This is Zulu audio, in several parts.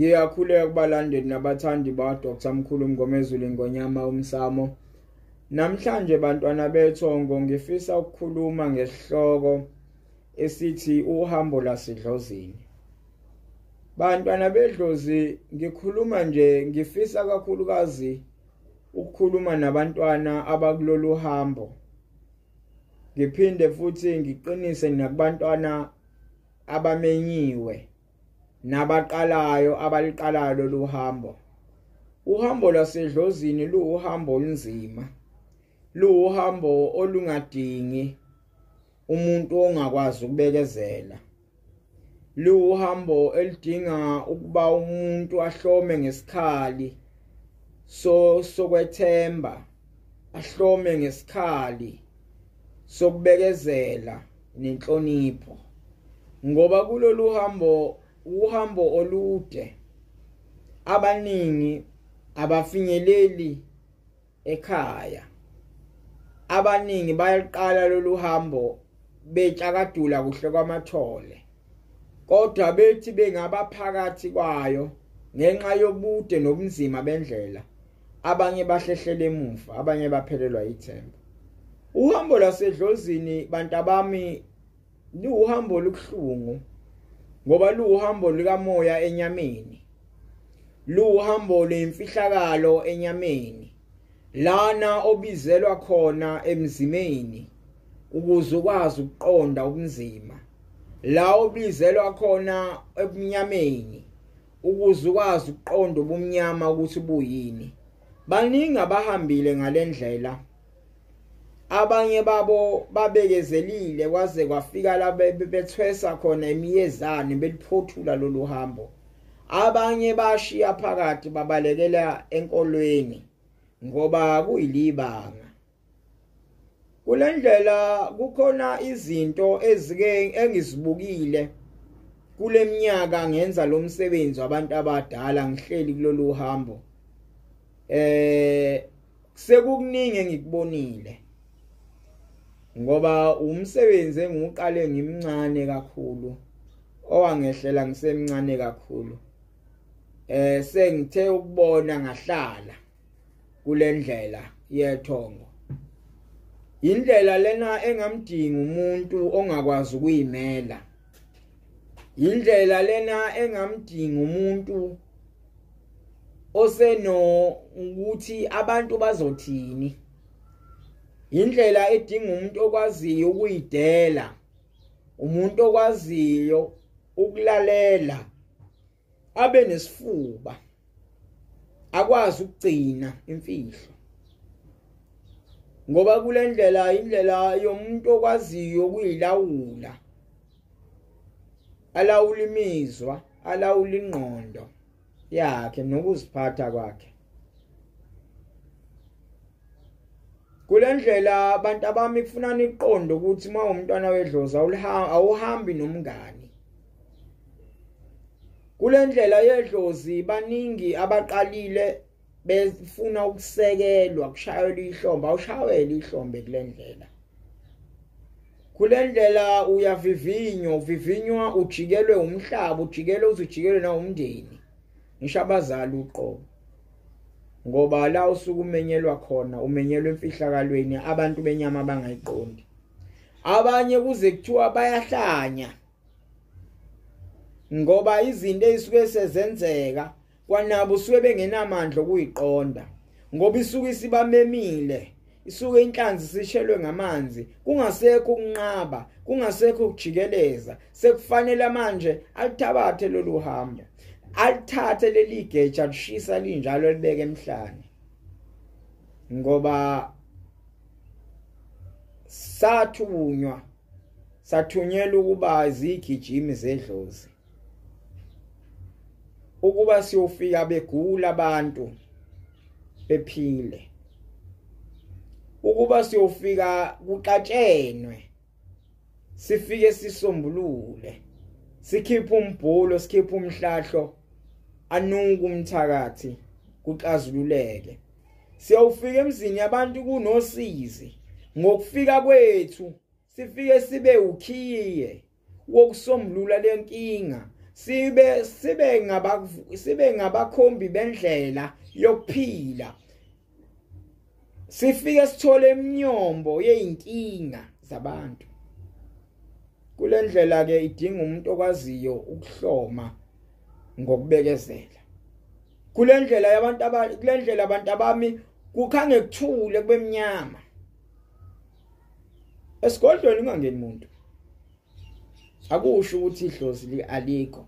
Ngiyakhuleka kubalandeli nabathandi ba Dr. Mkhulu Mngomezulu Ngonyama umsamo. Namhlanje bantwana bethongo ngifisa ukukhuluma ngesihloko esithi uhambo lasedlozini. Bantwana bedlozi ngikhuluma nje ngifisa kakhulukazi ukukhuluma nabantwana abakulolu hambo. Ngiphinde futhi ngiqinise nakubantwana abamenyiwe nabaqalayo abaliqalayo lolu hambo. Uhambo lasedlozini luhambo olunzima. Luhambo olungadingi umuntu ongakwazi ukubekezela. Luhambo elidinga ukuba umuntu ahlome ngesikhali sokwethemba, ahlome ngesikhali sokubekezela nenhlonipho. Ngoba kulolu hambo uhambo olude abaningi abafinyeleli ekhaya. Abaningi bayaqala lolu hambo betshakadula kuhle kwamathole. Kodwa bethi bengabaphakathi kwayo ngenxa yobude nobunzima bendlela. Abanye bahlehlele emuva, abanye baphelelwa ithemba. Uhambo lasedlozini bantabami luhambo olukhungu ngoba luhambo likamoya enyameni. Luhambo lemfihlakalo enyameni. Lana obizelwa khona emzimeni ukuze ukwazi ukuqonda ubunzima. La obizelwa khona ebunyameni ukuze ukwazi ukuqonda ubumnyama ukuthi buyini. Baningi abahambile ngalendlela. Abanye babo babekezelile kwaze kwafika la bethwesa khona imiyezane beliphothula lolu hambo. Abanye bashiya phakathi babalekela enkolweni ngoba kuyilibanga. Kulendlela kukhona izinto ezike engizibukile kuleminyaka ngenza lo msebenzi wabantu abadala ngihleli kulolu hambo. Sekukuningi engikubonile. Ngoba umsebenzi engiqale ngimncane kakhulu, owangehlela ngisemncane kakhulu. Sengithe ukubona ngahlala kulendlela yethongo. Indlela lena engamdinga umuntu ongakwazi ukuyimela. Indlela lena engamdinga umuntu oseno ukuthi abantu bazothini. Indlela edinga umuntu okwaziyo ukuyidela, umuntu okwaziyo ukulalela, abe nesifuba, akwazi ukugcina imfihlo. Ngoba kulendlela indlela yomuntu okwaziyo ukuyilawula, alawula imizwa, alawula ingqondo yakhe nokuziphatha kwakhe. Kulendlela abantu abami kufuna niqonde ukuthi uma umntwana wedlozi awuhambi nomngani. Kulendlela yedlozi baningi abaqalile befuna ukusekelwa, kushayelwa ihlombe, awushayeli ihlombe kulendlela. Kulendlela uvivinywa ujikelwe umhlaba, ujikelwe uzijikelwe na umndeni. Ngisho abazali uqobo. Ngoba la usuku umenyelwa khona, umenyelwa emfihlakalweni abantu benyama abangayiqondi. Abanye kuze kuthiwa bayahlanya. Ngoba izinto ezisuke sezenzeka kwanabo suke bengenamandla okuyiqonda. Ngoba isuke isibamemile, isuke inhlanzi sishelwe ngamanzi, kungasekho ukunqaba, kungasekho ukujikeleza. Sekufanele manje alithabathe lolu hambo. Alithathe leli geja lishisa linjalo libeke emhlane. Ngoba sathunyelwa ukuba izigijimi zedlozi. Ukuba siyofika begula abantu bephile. Ukuba siyofika kuqatshenwe. Sifike sisombulule. Sikhipha umbhulo, sikhipha umhlahlo, anuka umthakathi kuxazululeke. Siyawufika emzini yabantu kunosizi. Ngokufika kwethu sifike sibe ukhiye wokusombulula lenkinga. sibe ngabakhombi bendlela yokuphila. Sifike sithole iminyombo yeinkinga zabantu. Kulendlela ke idinga umuntu okwaziyo ukuhloma ngokubekezela. Kulendlela abantu abami kukhange kuthule kweminyama. Esigodlweni ungangeni umuntu. Akusho ukuthi idlozi alikho.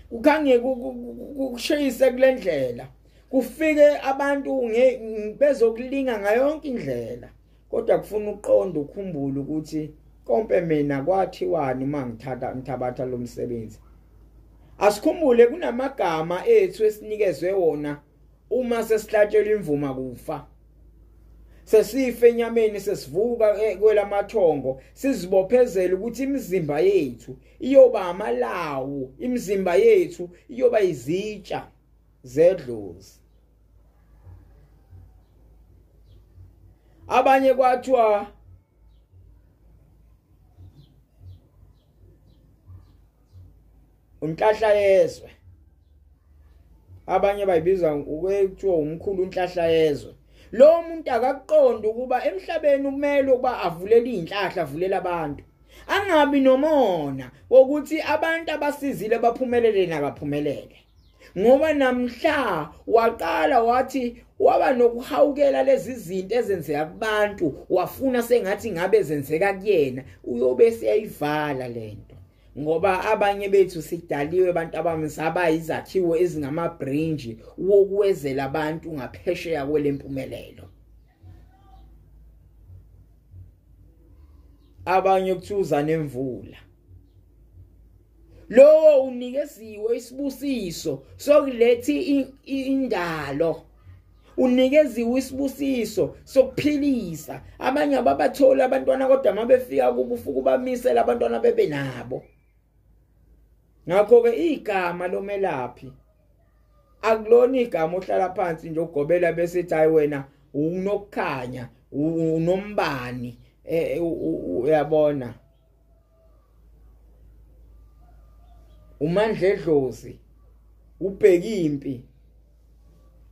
Kukhange kushayise kulendlela. Kufike abantu bezokulinga ngayo yonke indlela. Kodwa kufuna uqonda ukukhumbula ukuthi kompe mina kwathiwani mangithabatha lo msebenzi. Asikhumbule kunamagama ethu esinikezwe wona uma sesihlatshelwa imvuma kufa. Sesife enyameni sesivuka kwelamathongo sizibophezela ukuthi imizimba yethu iyoba amalawu, imizimba yethu iyoba izitsha zedlozi. Abanye kwathiwa unhlahla yezwe. Abanye bayibiza ukuthiwa umkhulu unhlahla yezwe. Lo muntu akakuqonda ukuba emhlabeni kumele ukuba avulele inhlahla, avulela abantu. Angabi nomona wokuthi abantu abasizile baphumelele nabaphumelele. Ngoba namhla waqala wathi waba nokuhawukela lezi zinto ezenzeka kubantu, wafuna sengathi ngabe zenzeka kuyena, uyobe seyayivala lento. Ngoba abanye bethu sidaliwe abantu abamisaba izakhiwo ezingamabrinji wokuwezela abantu ngaphesheya kwelempumelelo. Abanye kuthuza nemvula. Lo unikeziwe isibusiso sokulethi indalo. Unikeziwe isibusiso sokuphilisa. Abanye ababathola abantwana kodwa mabefika kubufuku ubamisela abantwana bebe nabo. Ngakho ke igama lomelaphi akulona igama ohlala phansi nje ugobela bese ethi hayi wena unokukhanya unombani uyabona uMandledlozi ubheki impi.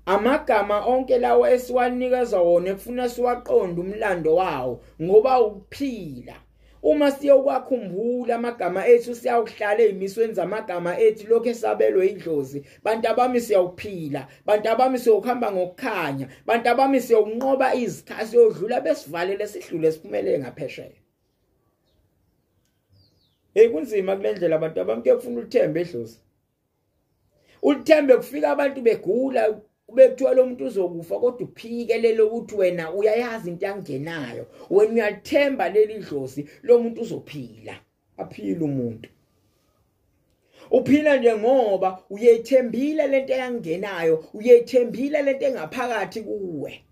Amagama onke lawo esiwanikeza wona ekufuna siwaqonda umlando wawo ngoba ukuphila. Uma siyokukhumbula amagama ethu siyawuhlala ezimisweni zamagama ethu lokho esabelwe idlozi. Bantu abami siyawuphila, bantu abami siyokuhamba ngokukhanya, bantu abami siyokunqoba izikhathi yodlula besivalele sidlule siphumelele ngaphesheya. Kunzima kulendlela abantu abami kufuna uthembe edlozi. Uthembe kufika abantu begula bekuthiwa lo muntu uzokufa kodwa uphikelele ukuthi wena uyayazi into yangenayo. Wena uyathemba leli dlozi lo muntu uzophila. Aphila umuntu. Uphila nje ngoba uyethembile lento yangenayo, uyethembile lento engaphakathi kuwe.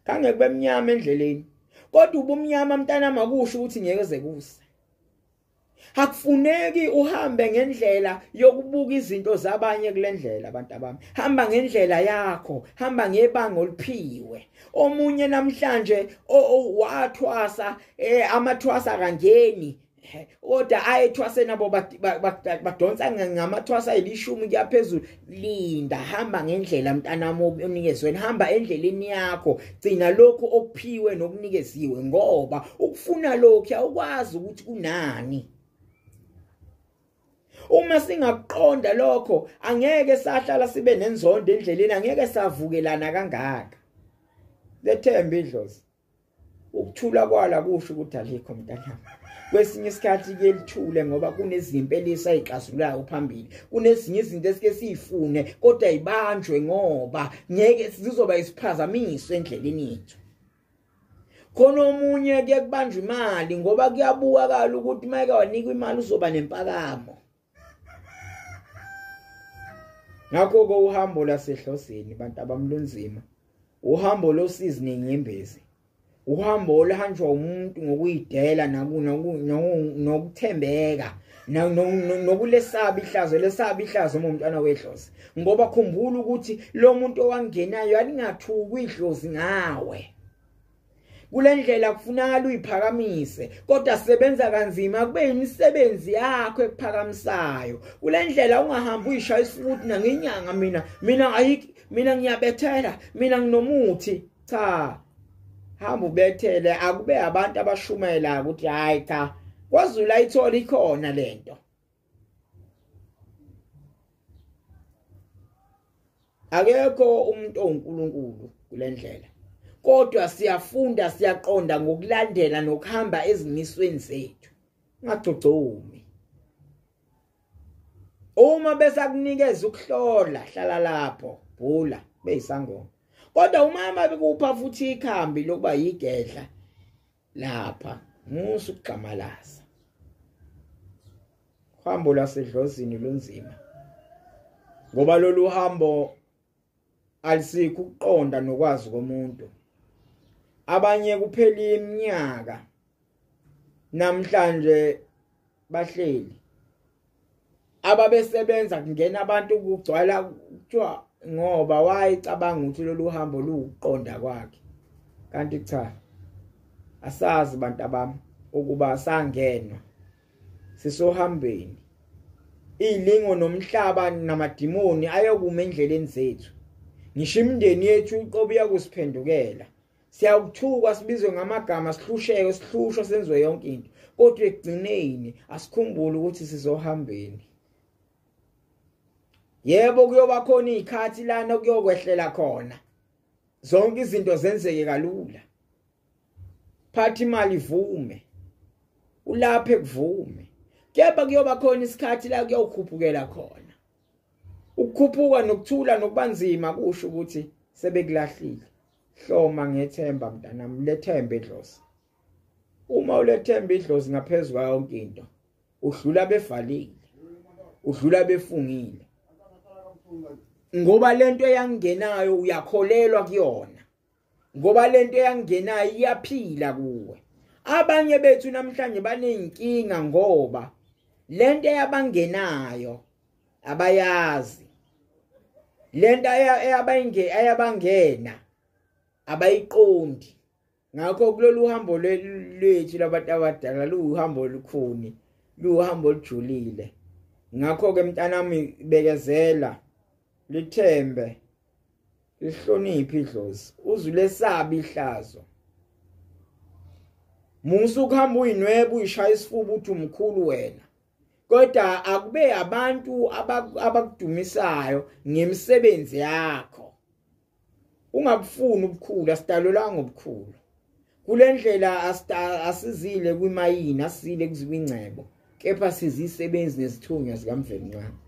Kange kube mnyama endleleni. Kodwa ubumnyama mntana makusho ukuthi ngeke kuse. Hakufuneki uhambe ngendlela yokubuka izinto zabanye kulendlela abantu abami. Hamba ngendlela yakho, hamba ngebanga oliphiwe. Omunye namhlanje wathwasa amathwasa kangeni. Kodwa ayethwase nabo badonsa ngamathwasa elishumi kuyaphezulu. Linda, hamba ngendlela mntanami onikezwe. Hamba endleleni yakho. Gcina lokho okuphiwe nokunikeziwe ngoba ukufuna lokho awukwazi ukuthi kunani. Uma singaqonda lokho angeke sahlala sibe nenzondo endleleni, angeke savukelana kangaka. Lethembe idlozi. Ukuthula kwala kusho ukuthi alikho mntanami. Kwesinye isikhathi ke lithule ngoba kunezimpi elisayixazulayo phambili. Kunezinye izinto esike sifune kodwa ibanjwe ngoba ngeke sizoba isiphazamiso endleleni yethu. Khona omunye ke kubanjwa imali ngoba kuyabukakala ukuthi mayeke wanikwa imali uzoba nempakamo. Ngakho ke uhambo lasehlosini bantu abamlunzima. Uhambo losizi nenyembezi. Uhambo oluhanjwa umuntu ngokuyidela nokuthembeka nokulesaba ihlazo umntwana wedlozi. Ngoba khumbula ukuthi lo muntu owangenayo alingathuki idlozi ngawe. kulendlela kufunakala uyiphakamise kodwa sebenza kanzima kube imisebenzi yakho ekuphakamisayo kulendlela ungahamba uyishaya isifuthi nangenyanga mina ngiyabethela mina nginomuthi cha hamba ubethele akube abantu abashumela ukuthi hayi cha KwaZulu ayithole ikhona lento akekho umuntu oNkulunkulu kulendlela kodwa siyafunda siyaqonda ngokulandela nokuhamba ezimisweni zethu ngagcogcomi uma besakunikeza ukuhlola hlala lapho bhula beyisangoma kodwa umama bekupha futhi ikhambi lokuba yigedla lapha musu ukugqamalaza uhambo lwasedlozini lunzima ngoba lolu hambo alisikho ukuqonda nokwazi komuntu abanye kuphela iminyaka namhlanje bahleli ababesebenza kungena abantu ukugcwala kuthiwa ngoba wayicabanga ukuthi lolu hambo luqonda kwakhe kanti cha asazi bantu abami ukuba sangenwa sisohambeni ilingo nomhlaba namadimoni ayokuma endleleni zethu ngisho imindeni yethu uqobo yakusiphendukela siyakuthuka sibizwe ngamagama sihlusheke sihlushwa senziwe yonke into kodwa ekugcineni asikhumbule ukuthi sizohambeni yebo kuyoba khona izikhathi lana kuyokwehlela khona zonke izinto zenzeke kalula phathi imali ivume ulaphe kuvume kepha kuyoba khona isikhathi la kuyokhuphukela khona ukukhuphuka nokuthula nokubanzima kusho ukuthi sebekulahlile hloma ngethemba mntanami lethemba idlozi uma ulethemba idlozi ngaphezulu kwayo yonke into udlula bevalile udlula befungile ngoba lento eyangenayo uyakholelwa kuyona ngoba lento eyangenayo iyaphila kuwe abanye bethu namhlanje banenkinga ngoba lento eyabangenayo abayazi lento eyabangena abayiqondi ngakho kulolu hambo lwethu labantu abadala luhambo olukhuni luhambo olujulile ngakho ke mntanami bekezela lithembe lihloniphe idlozi uzulesabi ihlazo musu ukuhamba uyinwebe uyishaya isifuba uthi umkhulu wena kodwa akube abantu abakudumisayo ngemisebenzi yakho ungabufuni ubukhulu asidalelwa ngobukhulu kulendlela asizile kwimayini asizile kuzibingcebo kepha sizisebenzi nezithunywa zikaMveli ncane